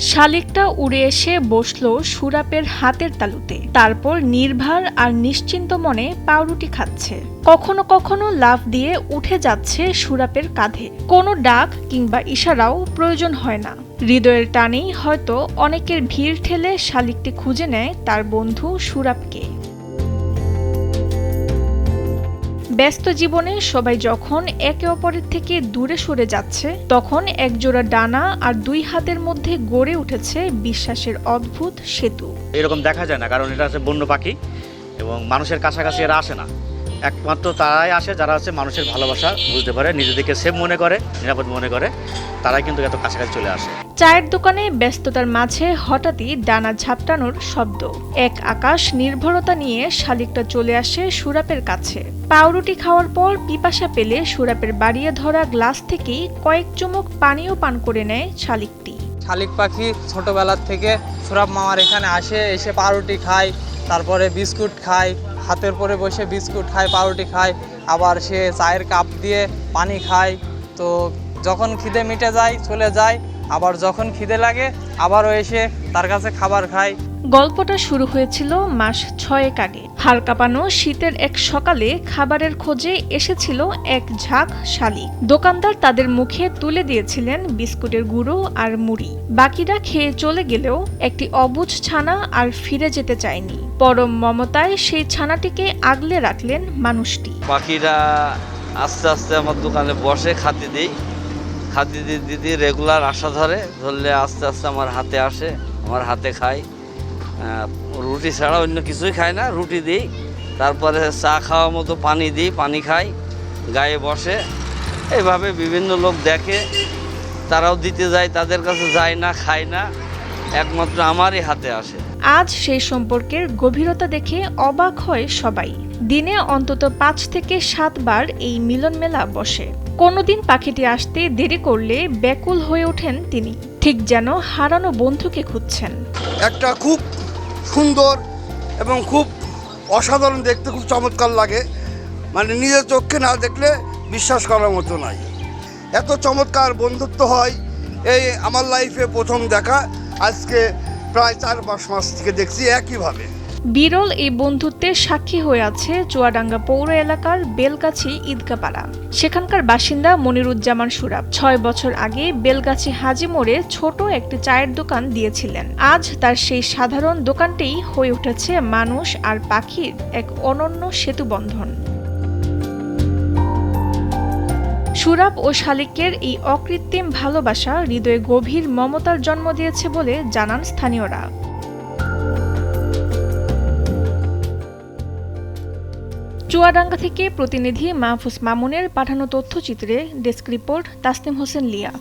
শালিকটা উড়ে এসে বসলো সুরাপের হাতের তালুতে। তারপর নির্ভার আর নিশ্চিন্ত মনে পাউরুটি খাচ্ছে। কখনো কখনো লাফ দিয়ে উঠে যাচ্ছে সুরাপের কাঁধে। কোনো ডাক কিংবা ইশারাও প্রয়োজন হয় না। হৃদয়ের টানেই হয়তো অনেকের ভিড় ঠেলে শালিকটি খুঁজে নেয় তার বন্ধু সুরাপকে। ব্যস্ত জীবনে সবাই যখন একে অপরের থেকে দূরে সরে যাচ্ছে, তখন একজোড়া ডানা আর দুই হাতের মধ্যে গড়ে উঠেছে বিশ্বাসের অদ্ভুত সেতু। এরকম দেখা যায় না, কারণ এটা হচ্ছে বন্য পাখি এবং মানুষের কাছাকাছি এরা আসে না। একমাত্র তারাই আসে যারা হচ্ছে মানুষের ভালোবাসা বুঝতে পারে, নিজেদেরকে সেফ মনে করে, নিরাপদ মনে করে, তারাই কিন্তু এত কাছাকাছি চলে আসে। চায়ের দোকানে ব্যস্ততার মাঝে হঠাৎই ডানা ঝাপটানোর শব্দ। এক আকাশ নির্ভরতা নিয়ে শালিকটা চলে আসে সুরাপের কাছে। পাউরুটি খাওয়ার পর পিপাসা পেলে সুরাপের বাড়িয়ে ধরা গ্লাস থেকেই কয়েক চুমুক পানিও পান করে নেয় শালিকটি। শালিক পাখি ছোটবেলার থেকে সুরাপ মামার এখানে এসে পাউরুটি খায়, তারপরে বিস্কুট খায়, হাতের পরে বসে বিস্কুট খায়, পাউরুটি খায়, আবার সে চায়ের কাপ দিয়ে পানি খায়। তো যখন খিদে মিটে যায় চলে যায়, আবার যখন খিদে লাগে আবারও এসে তার কাছে খাবার খায়। গল্পটা শুরু হয়েছিল মাস 6 আগে। হাড় কাঁপানো শীতের এক সকালে খাবারের খোঁজে এসেছিল এক ঝাঁক শালিক। দোকানদার তাদের মুখে তুলে দিয়েছিলেন বিস্কুটের গুঁড়ো আর মুড়ি। বাকিরা খেয়ে চলে গেলেও একটি অবুঝ ছানা আর ফিরে যেতে চায়নি। পরম মমতায় সেই ছানাটিকে আগলে রাখলেন মানুষটি। পাখিরা আস্তে আস্তে আমার দোকানে বসে খাতি দিতে রেগুলার আসা ধরলে আস্তে আস্তে আমার হাতে আসে, আমার হাতে খায়। রুটি ছাড়া অন্য কিছুই খায় না, রুটি দিই, তারপরে চা খাওয়ার মতো পানি দিই, পানি খাই, গায়ে বসে। এইভাবে বিভিন্ন লোক দেখে, তারাও দিতে যায়, তাদের কাছে যায় না, খায় না, একমাত্র আমারই হাতে আসে। আজ সেই সম্পর্কের গভীরতা দেখে অবাক হয় সবাই। দিনে অন্তত 5 থেকে 7 বার এই মিলন মেলা বসে। কোনোদিন পাখিটি আসতে দেরি করলে ব্যাকুল হয়ে ওঠেন তিনি, ঠিক যেন হারানো বন্ধুকে খুঁজছেন। একটা খুব সুন্দর এবং খুব অসাধারণ, দেখতে খুব চমৎকার লাগে, মানে নিজের চোখে না দেখলে বিশ্বাস করার মতো নাই। এত চমৎকার বন্ধুত্ব হয় এই আমার লাইফে প্রথম দেখা। আজকে প্রায় 4-5 মাস থেকে দেখছি একইভাবে। বিরল এই বন্ধুত্বের সাক্ষী হয়ে আছে চুয়াডাঙ্গা পৌর এলাকার বেলগাছি ঈদগাপাড়া। সেখানকার বাসিন্দা মনিরুজ্জামান সুরাপ 6 বছর আগে বেলগাছি হাজি মোড়ে ছোট একটি চায়ের দোকান দিয়েছিলেন। আজ তার সেই সাধারণ দোকানটিই হয়ে উঠেছে মানুষ আর পাখির এক অনন্য সেতুবন্ধন। সুরাপ ও শালিকের এই অকৃত্রিম ভালোবাসা হৃদয়ে গভীর মমতার জন্ম দিয়েছে বলে জানান স্থানীয়রা। চুয়াডাঙ্গা থেকে প্রতিনিধি মাহফুজ মামুনের পাঠানো তথ্যচিত্রে ডেস্ক রিপোর্ট তাসনিম হোসেন লিয়া।